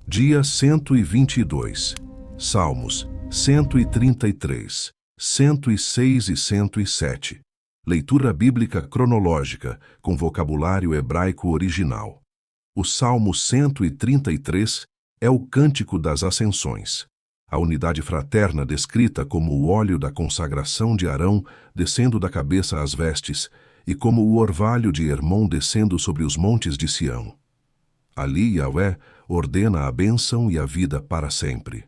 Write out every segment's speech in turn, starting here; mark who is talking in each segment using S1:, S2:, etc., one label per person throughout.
S1: Dia 122. Salmos 133, 106 e 107. Leitura bíblica cronológica, com vocabulário hebraico original. O Salmo 133 é o Cântico das Ascensões. A unidade fraterna descrita como o óleo da consagração de Arão descendo da cabeça às vestes e como o orvalho de Hermon descendo sobre os montes de Sião. Ali, Yahvé ordena a bênção e a vida para sempre.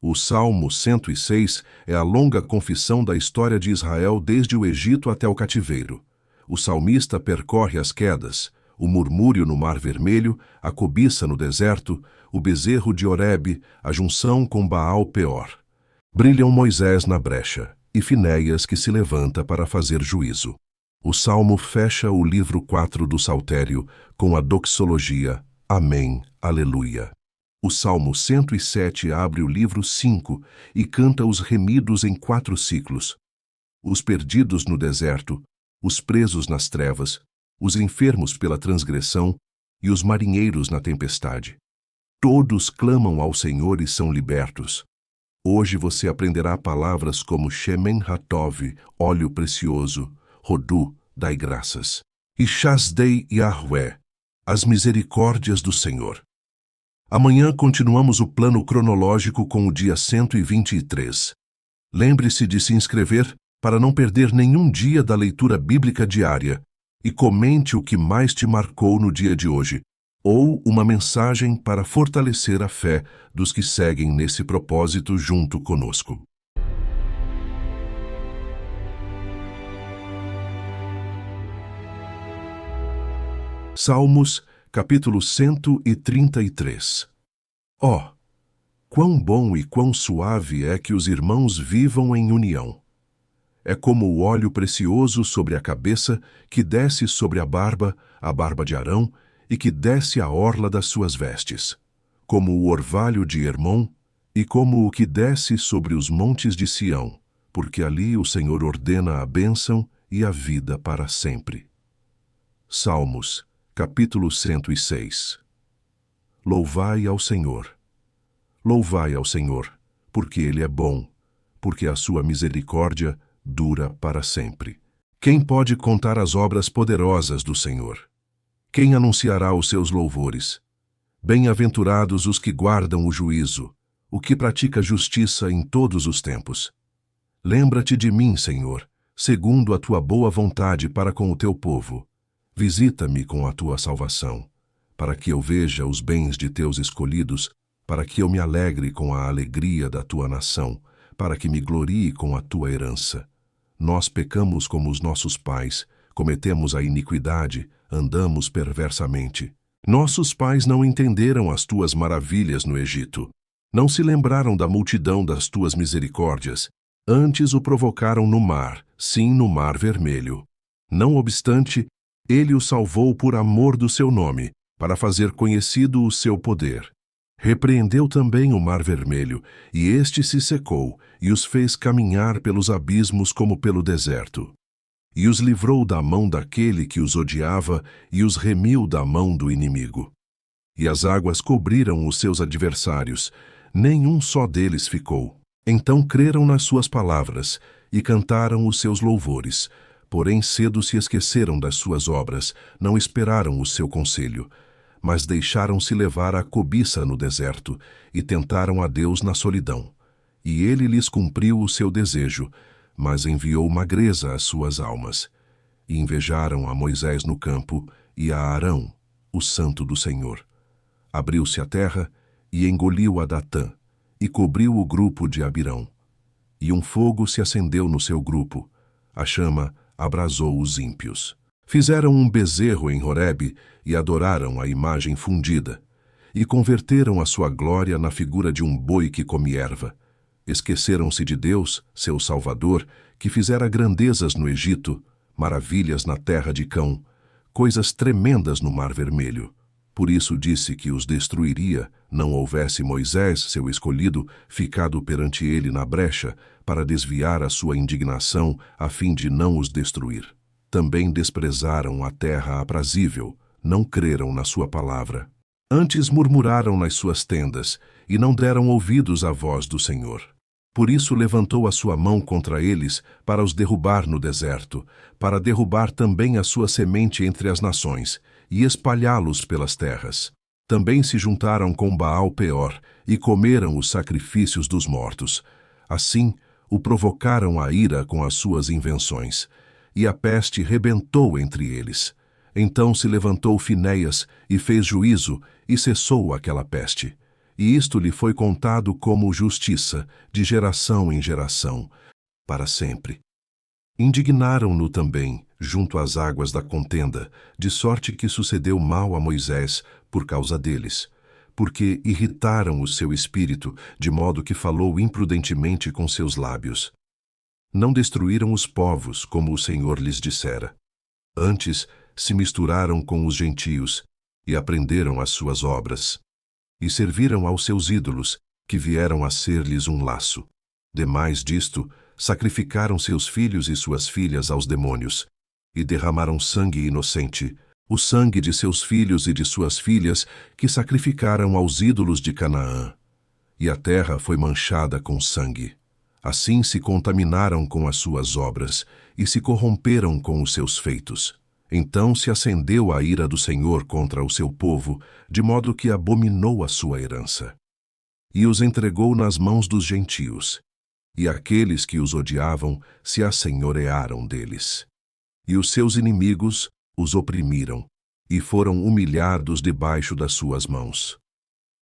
S1: O Salmo 106 é a longa confissão da história de Israel desde o Egito até o cativeiro. O salmista percorre as quedas, o murmúrio no Mar Vermelho, a cobiça no deserto, o bezerro de Horebe, a junção com Baal-Peor. Brilham Moisés na brecha e Finéias que se levanta para fazer juízo. O Salmo fecha o livro 4 do Saltério com a doxologia Amém, Aleluia. O Salmo 107 abre o livro 5 e canta os remidos em 4 ciclos. Os perdidos no deserto, os presos nas trevas, os enfermos pela transgressão e os marinheiros na tempestade. Todos clamam ao Senhor e são libertos. Hoje você aprenderá palavras como Shemen Hatov, óleo precioso, Rodu, dai graças, e Chasdei Yahvé, as misericórdias do Senhor. Amanhã continuamos o plano cronológico com o dia 123. Lembre-se de se inscrever para não perder nenhum dia da leitura bíblica diária e comente o que mais te marcou no dia de hoje, ou uma mensagem para fortalecer a fé dos que seguem nesse propósito junto conosco. Salmos, capítulo 133. Ó, quão bom e quão suave é que os irmãos vivam em união! É como o óleo precioso sobre a cabeça, que desce sobre a barba de Arão, e que desce a orla das suas vestes, como o orvalho de Hermon, e como o que desce sobre os montes de Sião, porque ali o Senhor ordena a bênção e a vida para sempre. Salmos, capítulo 106. Louvai ao Senhor. Louvai ao Senhor, porque Ele é bom, porque a sua misericórdia dura para sempre. Quem pode contar as obras poderosas do Senhor? Quem anunciará os seus louvores? Bem-aventurados os que guardam o juízo, o que pratica justiça em todos os tempos. Lembra-te de mim, Senhor, segundo a tua boa vontade para com o teu povo. Visita-me com a tua salvação, para que eu veja os bens de teus escolhidos, para que eu me alegre com a alegria da tua nação, para que me glorie com a tua herança. Nós pecamos como os nossos pais, cometemos a iniquidade, andamos perversamente. Nossos pais não entenderam as tuas maravilhas no Egito. Não se lembraram da multidão das tuas misericórdias. Antes o provocaram no mar, sim, no Mar Vermelho. Não obstante, Ele o salvou por amor do seu nome, para fazer conhecido o seu poder. Repreendeu também o Mar Vermelho, e este se secou, e os fez caminhar pelos abismos como pelo deserto. E os livrou da mão daquele que os odiava, e os remiu da mão do inimigo. E as águas cobriram os seus adversários, nenhum só deles ficou. Então creram nas suas palavras, e cantaram os seus louvores. Porém cedo se esqueceram das suas obras, não esperaram o seu conselho, mas deixaram-se levar à cobiça no deserto, e tentaram a Deus na solidão. E ele lhes cumpriu o seu desejo, mas enviou magreza às suas almas. E invejaram a Moisés no campo, e a Arão, o santo do Senhor. Abriu-se a terra, e engoliu a Datã, e cobriu o grupo de Abirão. E um fogo se acendeu no seu grupo, a chama abrasou os ímpios. Fizeram um bezerro em Horebe e adoraram a imagem fundida, e converteram a sua glória na figura de um boi que come erva. Esqueceram-se de Deus, seu Salvador, que fizera grandezas no Egito, maravilhas na terra de Cão, coisas tremendas no Mar Vermelho. Por isso disse que os destruiria, não houvesse Moisés, seu escolhido, ficado perante ele na brecha, para desviar a sua indignação, a fim de não os destruir. Também desprezaram a terra aprazível, não creram na sua palavra. Antes murmuraram nas suas tendas, e não deram ouvidos à voz do Senhor. Por isso levantou a sua mão contra eles, para os derrubar no deserto, para derrubar também a sua semente entre as nações, e espalhá-los pelas terras. Também se juntaram com Baal-Peor, e comeram os sacrifícios dos mortos. Assim, o provocaram à ira com as suas invenções, e a peste rebentou entre eles. Então se levantou Finéias, e fez juízo, e cessou aquela peste. E isto lhe foi contado como justiça, de geração em geração, para sempre. Indignaram-no também, junto às águas da contenda, de sorte que sucedeu mal a Moisés, por causa deles, porque irritaram o seu espírito, de modo que falou imprudentemente com seus lábios. Não destruíram os povos, como o Senhor lhes dissera. Antes, se misturaram com os gentios, e aprenderam as suas obras. E serviram aos seus ídolos, que vieram a ser-lhes um laço. Demais disto, sacrificaram seus filhos e suas filhas aos demônios, e derramaram sangue inocente, o sangue de seus filhos e de suas filhas, que sacrificaram aos ídolos de Canaã. E a terra foi manchada com sangue. Assim se contaminaram com as suas obras, e se corromperam com os seus feitos. Então se acendeu a ira do Senhor contra o seu povo, de modo que abominou a sua herança. E os entregou nas mãos dos gentios, e aqueles que os odiavam se assenhorearam deles. E os seus inimigos os oprimiram, e foram humilhados debaixo das suas mãos.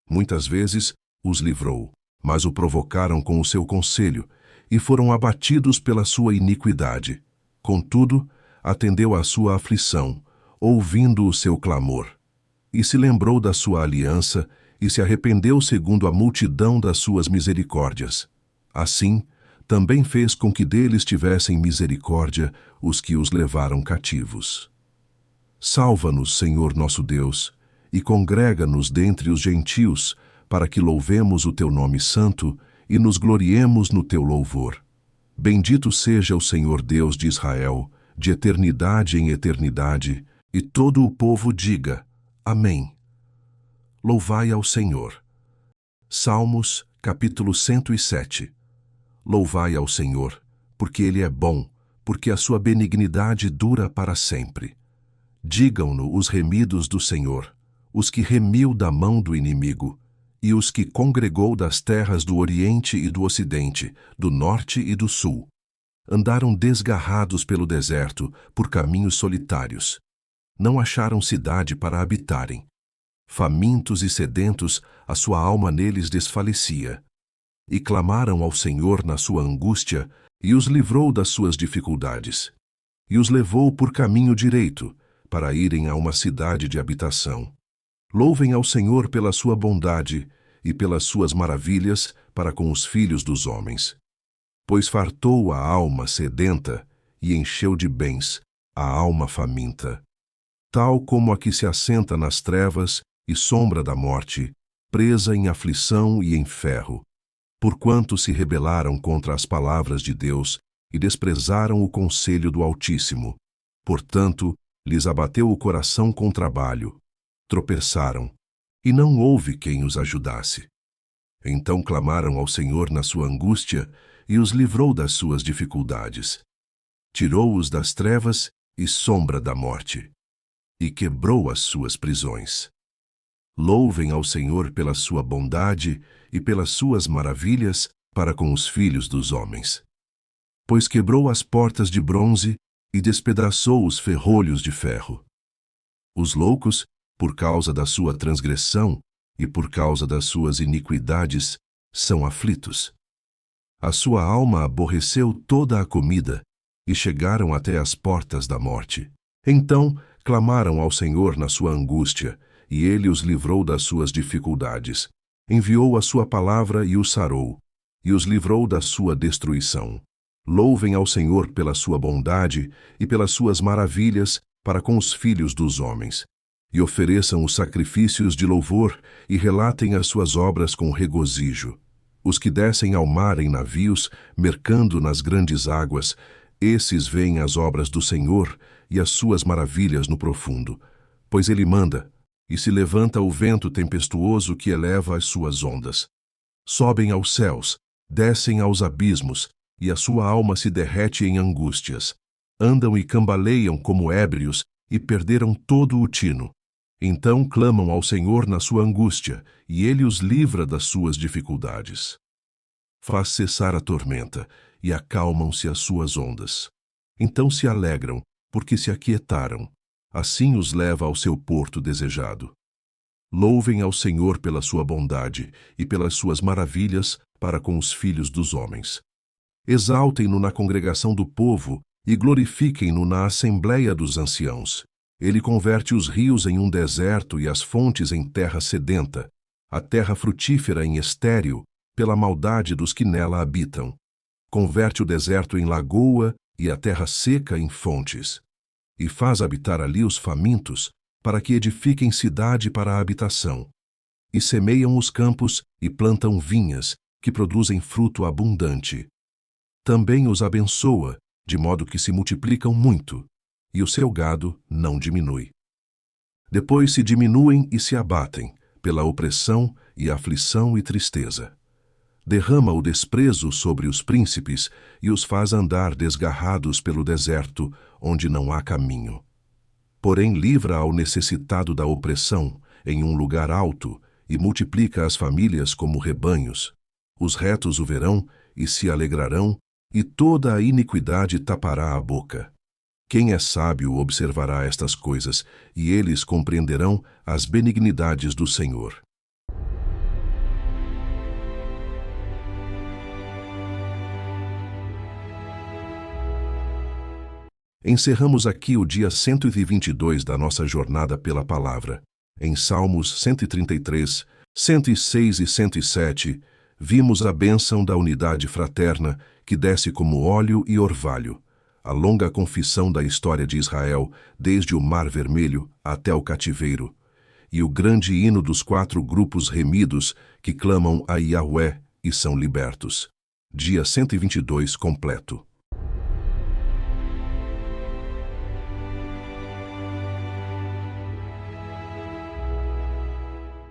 S1: Muitas vezes os livrou, mas o provocaram com o seu conselho, e foram abatidos pela sua iniquidade. Contudo, atendeu à sua aflição, ouvindo o seu clamor. E se lembrou da sua aliança, e se arrependeu segundo a multidão das suas misericórdias. Assim, também fez com que deles tivessem misericórdia os que os levaram cativos. Salva-nos, Senhor nosso Deus, e congrega-nos dentre os gentios, para que louvemos o teu nome santo e nos gloriemos no teu louvor. Bendito seja o Senhor Deus de Israel, de eternidade em eternidade, e todo o povo diga: Amém. Louvai ao Senhor. Salmos, capítulo 107. Louvai ao Senhor, porque Ele é bom, porque a sua benignidade dura para sempre. Digam-no os remidos do Senhor, os que remiu da mão do inimigo, e os que congregou das terras do Oriente e do Ocidente, do Norte e do Sul. Andaram desgarrados pelo deserto, por caminhos solitários. Não acharam cidade para habitarem. Famintos e sedentos, a sua alma neles desfalecia. E clamaram ao Senhor na sua angústia, e os livrou das suas dificuldades. E os levou por caminho direito, para irem a uma cidade de habitação. Louvem ao Senhor pela sua bondade, e pelas suas maravilhas para com os filhos dos homens. Pois fartou a alma sedenta e encheu de bens a alma faminta. Tal como a que se assenta nas trevas e sombra da morte, presa em aflição e em ferro, porquanto se rebelaram contra as palavras de Deus e desprezaram o conselho do Altíssimo. Portanto, lhes abateu o coração com trabalho. Tropeçaram, e não houve quem os ajudasse. Então clamaram ao Senhor na sua angústia, e os livrou das suas dificuldades. Tirou-os das trevas e sombra da morte, e quebrou as suas prisões. Louvem ao Senhor pela sua bondade e pelas suas maravilhas para com os filhos dos homens. Pois quebrou as portas de bronze e despedaçou os ferrolhos de ferro. Os loucos, por causa da sua transgressão e por causa das suas iniquidades, são aflitos. A sua alma aborreceu toda a comida, e chegaram até as portas da morte. Então clamaram ao Senhor na sua angústia, e Ele os livrou das suas dificuldades. Enviou a sua palavra e os sarou, e os livrou da sua destruição. Louvem ao Senhor pela sua bondade e pelas suas maravilhas para com os filhos dos homens. E ofereçam os sacrifícios de louvor e relatem as suas obras com regozijo. Os que descem ao mar em navios, mercando nas grandes águas, esses veem as obras do Senhor e as suas maravilhas no profundo. Pois Ele manda, e se levanta o vento tempestuoso que eleva as suas ondas. Sobem aos céus, descem aos abismos, e a sua alma se derrete em angústias. Andam e cambaleiam como ébrios, e perderam todo o tino. Então clamam ao Senhor na sua angústia, e Ele os livra das suas dificuldades. Faz cessar a tormenta, e acalmam-se as suas ondas. Então se alegram, porque se aquietaram. Assim os leva ao seu porto desejado. Louvem ao Senhor pela sua bondade e pelas suas maravilhas para com os filhos dos homens. Exaltem-no na congregação do povo e glorifiquem-no na assembleia dos anciãos. Ele converte os rios em um deserto e as fontes em terra sedenta, a terra frutífera em estéril, pela maldade dos que nela habitam. Converte o deserto em lagoa e a terra seca em fontes. E faz habitar ali os famintos, para que edifiquem cidade para a habitação. E semeiam os campos e plantam vinhas, que produzem fruto abundante. Também os abençoa, de modo que se multiplicam muito, e o seu gado não diminui. Depois se diminuem e se abatem, pela opressão e aflição e tristeza. Derrama o desprezo sobre os príncipes e os faz andar desgarrados pelo deserto, onde não há caminho. Porém livra ao necessitado da opressão, em um lugar alto, e multiplica as famílias como rebanhos. Os retos o verão e se alegrarão, e toda a iniquidade tapará a boca. Quem é sábio observará estas coisas, e eles compreenderão as benignidades do Senhor. Encerramos aqui o dia 122 da nossa jornada pela palavra. Em Salmos 133, 106 e 107, vimos a bênção da unidade fraterna que desce como óleo e orvalho, a longa confissão da história de Israel, desde o Mar Vermelho até o cativeiro, e o grande hino dos 4 grupos remidos que clamam a Yahweh e são libertos. Dia 122 completo.